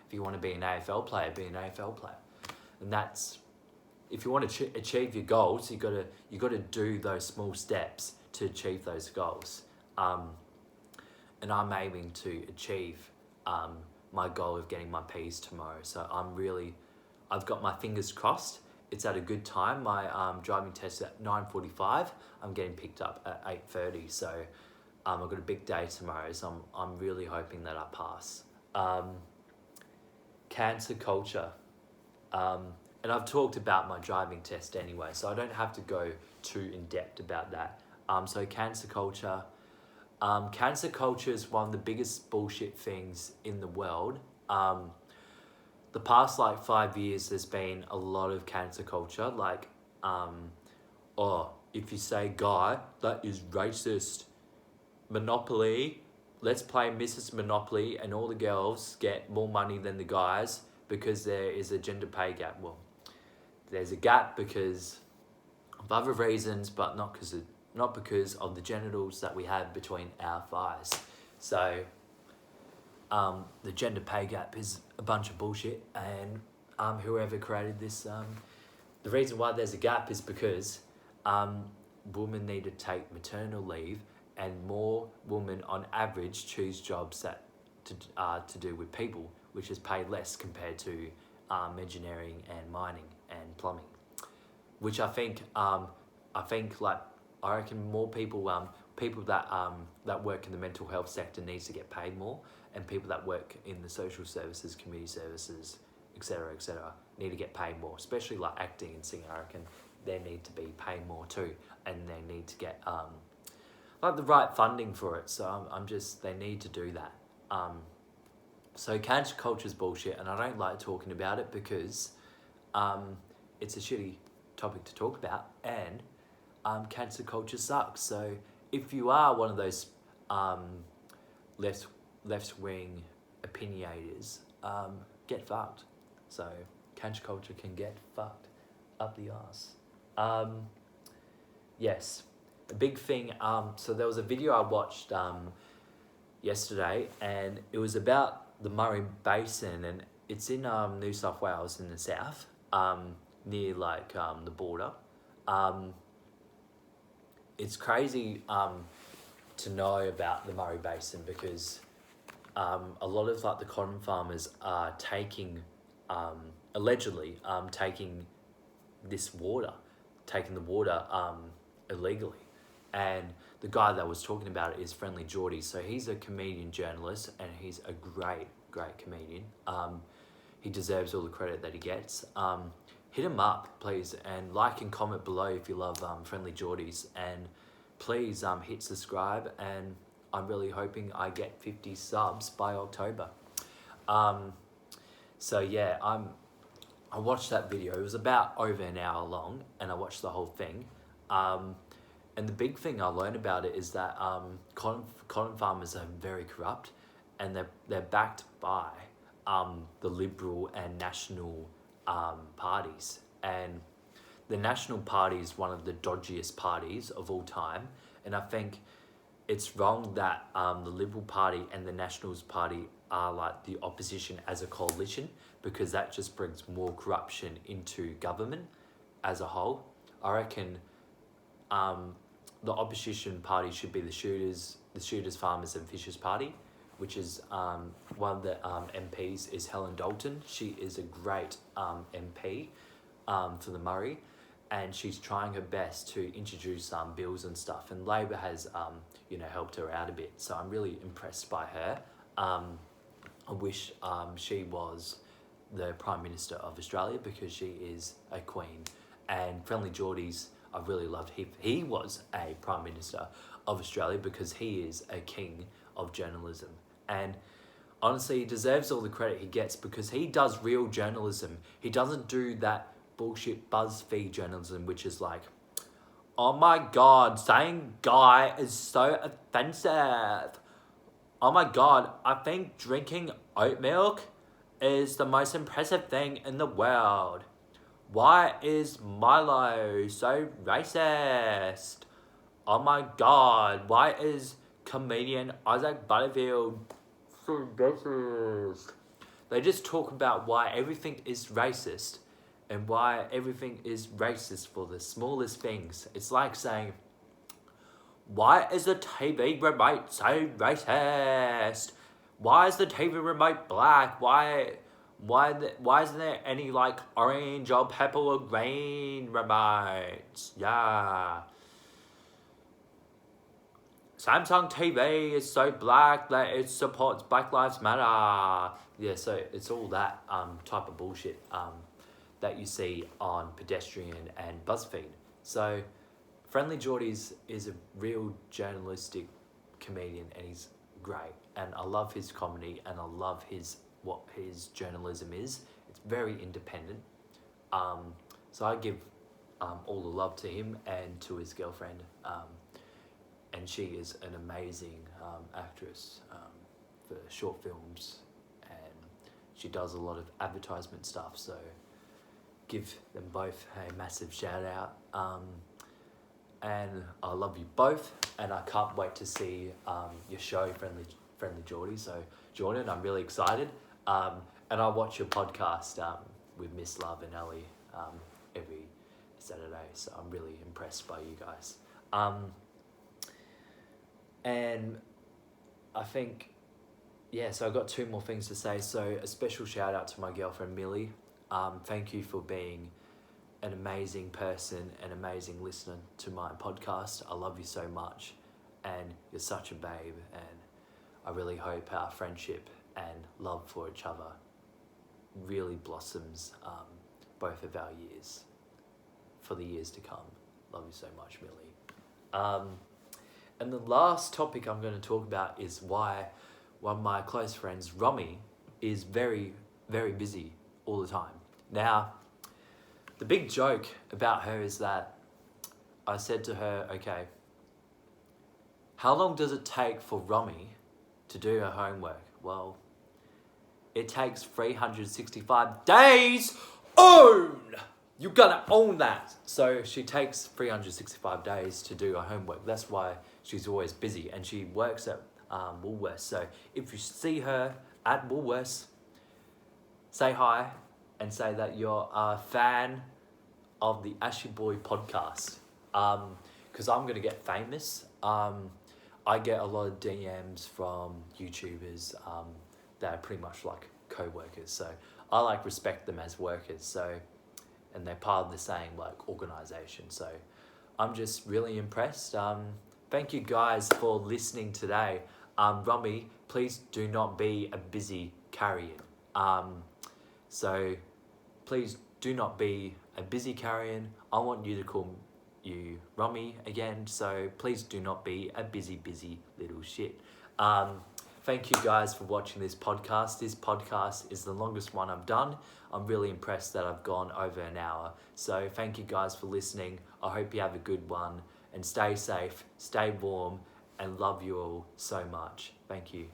If you want to be an AFL player, be an AFL player. And that's, if you want to achieve your goals, you got to do those small steps to achieve those goals. And I'm aiming to achieve my goal of getting my P's tomorrow. So I've got my fingers crossed. It's at a good time. My driving test is at 9:45. I'm getting picked up at 8:30. So I've got a big day tomorrow. So I'm really hoping that I pass. Cancer culture. And I've talked about my driving test anyway, so I don't have to go too in depth about that. So cancer culture. Cancer culture is one of the biggest bullshit things in the world. The past 5 years, there's been a lot of cancer culture. If you say guy, that is racist. Monopoly, let's play Mrs. Monopoly, and all the girls get more money than the guys because there is a gender pay gap. Well, there's a gap because of other reasons, but not because of the genitals that we have between our thighs. So the gender pay gap is a bunch of bullshit, and whoever created this, the reason why there's a gap is because women need to take maternal leave, and more women on average choose jobs that to do with people, which is paid less compared to engineering and mining and plumbing, which I reckon more people that work in the mental health sector needs to get paid more, and people that work in the social services, community services, etc., need to get paid more, especially like acting and singing. I reckon they need to be paid more too, and they need to get the right funding for it. So they need to do that. So cancer culture is bullshit, and I don't like talking about it because it's a shitty topic to talk about, and cancel culture sucks. So if you are one of those left wing opinionators, get fucked. So cancel culture can get fucked up the arse. Yes, a big thing. So there was a video I watched yesterday, and it was about the Murray Basin, and it's in New South Wales in the south, near like the border. It's crazy to know about the Murray Basin because a lot of like the cotton farmers are taking, allegedly taking this water, taking the water illegally. And the guy that was talking about it is Friendly Geordie. So he's a comedian journalist, and he's a great comedian. He deserves all the credit that he gets. Hit him up, please, and like and comment below if you love Friendly Geordies, and please hit subscribe, and I'm really hoping I get 50 subs by October. So yeah, I watched that video. It was about over an hour long, and I watched the whole thing. And the big thing I learned about it is that cotton farmers are very corrupt, and they're backed by the Liberal and National parties. And the National Party is one of the dodgiest parties of all time, and I think it's wrong that the Liberal Party and the Nationals Party are like the opposition as a coalition, because that just brings more corruption into government as a whole. I reckon the opposition party should be the Shooters, Farmers and Fishers Party, which is one of the MPs is Helen Dalton. She is a great MP for the Murray, and she's trying her best to introduce bills and stuff, and Labor has helped her out a bit, so I'm really impressed by her. I wish she was the Prime Minister of Australia, because she is a queen. And Friendly Geordies, I really loved he was a Prime Minister of Australia, because he is a king of journalism. And honestly, he deserves all the credit he gets, because he does real journalism. He doesn't do that bullshit BuzzFeed journalism, which is like, oh my god, saying guy is so offensive. Oh my god, I think drinking oat milk is the most impressive thing in the world. Why is Milo so racist? Oh my god, why is comedian Isaac Butterfield so racist? They just talk about why everything is racist, and why everything is racist for the smallest things. It's like saying, why is the TV remote so racist? Why is the TV remote black? Why isn't there any like orange or purple or green remotes? Yeah. Samsung TV is so black that it supports Black Lives Matter. Yeah, so it's all that type of bullshit that you see on Pedestrian and BuzzFeed. So Friendly Geordies is a real journalistic comedian, and he's great. And I love his comedy, and I love what his journalism is. It's very independent. So I give all the love to him and to his girlfriend. And she is an amazing actress for short films, and she does a lot of advertisement stuff. So give them both a massive shout out. And I love you both, and I can't wait to see your show, Friendly Geordie. So Jordan, I'm really excited. And I watch your podcast with Miss Love and Ellie every Saturday, so I'm really impressed by you guys. And I think, yeah, so I've got two more things to say. So a special shout out to my girlfriend Millie. Thank you for being an amazing person, an amazing listener to my podcast. I love you so much, and you're such a babe, and I really hope our friendship and love for each other really blossoms both of our years for the years to come. Love you so much, Millie. And the last topic I'm going to talk about is why one of my close friends, Romy, is very, very busy all the time. Now, the big joke about her is that I said to her, okay, how long does it take for Romy to do her homework? Well, it takes 365 days. Own! You gotta own that. So she takes 365 days to do her homework. That's why she's always busy, and she works at Woolworths. So if you see her at Woolworths, say hi and say that you're a fan of the Ashe Boy podcast. Because I'm gonna get famous. I get a lot of DMs from YouTubers that are pretty much like co-workers. So I like respect them as workers. So, and they're part of the same like organization. So I'm just really impressed. Thank you guys for listening today. Romy, please do not be a busy carrion. So please do not be a busy carrion. I want you to call you Romy again. So please do not be a busy little shit. Thank you guys for watching this podcast. This podcast is the longest one I've done. I'm really impressed that I've gone over an hour. So thank you guys for listening. I hope you have a good one, and stay safe, stay warm, and love you all so much. Thank you.